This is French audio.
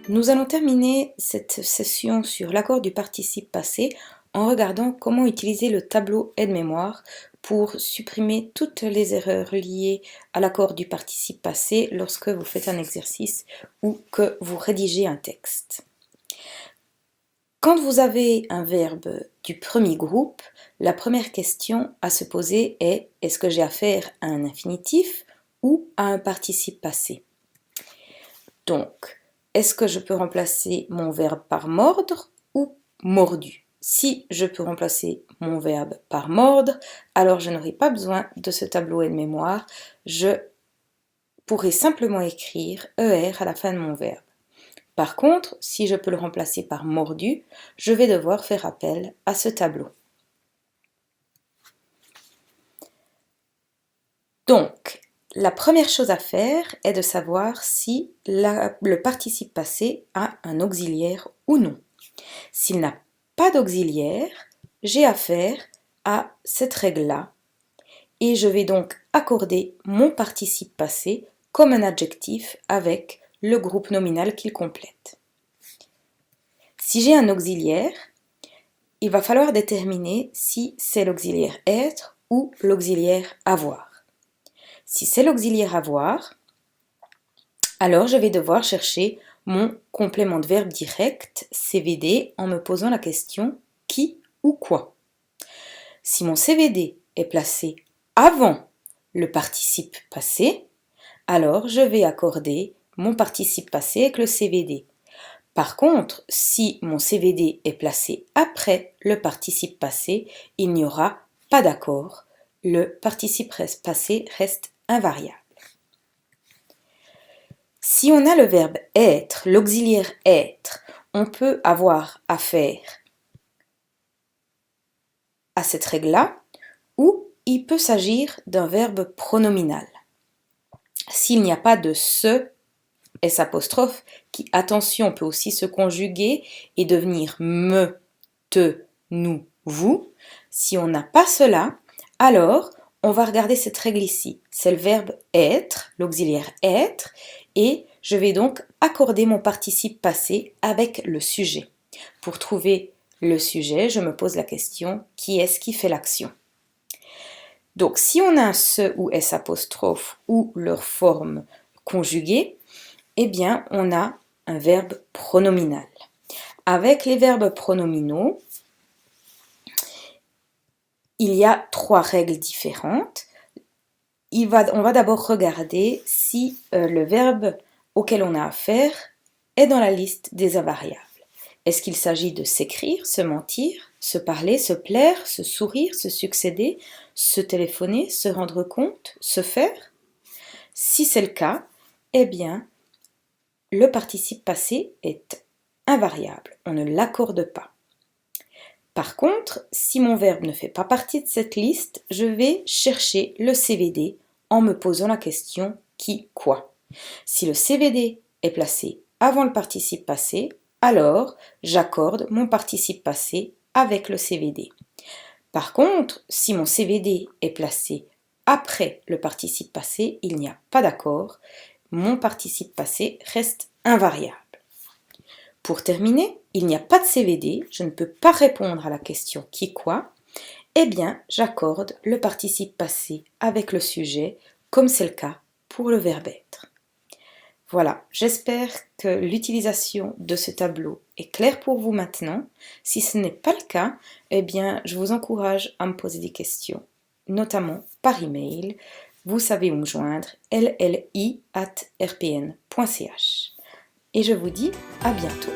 Nous allons terminer cette session sur l'accord du participe passé en regardant comment utiliser le tableau aide-mémoire pour supprimer toutes les erreurs liées à l'accord du participe passé lorsque vous faites un exercice ou que vous rédigez un texte. Quand vous avez un verbe du premier groupe, la première question à se poser est: est-ce que j'ai affaire à un infinitif ou à un participe passé? Donc, est-ce que je peux remplacer mon verbe par mordre ou mordu? Si je peux remplacer mon verbe par mordre, alors je n'aurai pas besoin de ce tableau aide-mémoire. Je pourrai simplement écrire ER à la fin de mon verbe. Par contre, si je peux le remplacer par mordu, je vais devoir faire appel à ce tableau. Donc, la première chose à faire est de savoir si le participe passé a un auxiliaire ou non. S'il n'a pas d'auxiliaire, j'ai affaire à cette règle-là et je vais donc accorder mon participe passé comme un adjectif avec le groupe nominal qu'il complète. Si j'ai un auxiliaire, il va falloir déterminer si c'est l'auxiliaire être ou l'auxiliaire avoir. Si c'est l'auxiliaire avoir, alors je vais devoir chercher mon complément de verbe direct, CVD, en me posant la question qui ou quoi. Si mon CVD est placé avant le participe passé, alors je vais accorder mon participe passé avec le CVD. Par contre, si mon CVD est placé après le participe passé, il n'y aura pas d'accord. Le participe passé reste invariable. Si on a le verbe être, l'auxiliaire être, on peut avoir affaire à cette règle-là, ou il peut s'agir d'un verbe pronominal. S'il n'y a pas de ce, S apostrophe, qui, attention, peut aussi se conjuguer et devenir me, te, nous, vous, si on n'a pas cela, alors on va regarder cette règle ici. C'est le verbe être, l'auxiliaire être, et je vais donc accorder mon participe passé avec le sujet. Pour trouver le sujet, je me pose la question, qui est-ce qui fait l'action? Donc si on a un se ou s apostrophe ou leur forme conjuguée, eh bien on a un verbe pronominal. Avec les verbes pronominaux, il y a 3 règles différentes. On va d'abord regarder si le verbe auquel on a affaire est dans la liste des invariables. Est-ce qu'il s'agit de s'écrire, se mentir, se parler, se plaire, se sourire, se succéder, se téléphoner, se rendre compte, se faire? Si c'est le cas, eh bien, le participe passé est invariable. On ne l'accorde pas. Par contre, si mon verbe ne fait pas partie de cette liste, je vais chercher le CVD en me posant la question qui, quoi. Si le CVD est placé avant le participe passé, alors j'accorde mon participe passé avec le CVD. Par contre, si mon CVD est placé après le participe passé, il n'y a pas d'accord. Mon participe passé reste invariable. Pour terminer, il n'y a pas de CVD, je ne peux pas répondre à la question qui quoi, eh bien j'accorde le participe passé avec le sujet, comme c'est le cas pour le verbe être. Voilà, j'espère que l'utilisation de ce tableau est claire pour vous maintenant. Si ce n'est pas le cas, eh bien je vous encourage à me poser des questions, notamment par email. Vous savez où me joindre, lli@rpn.ch. Et je vous dis à bientôt.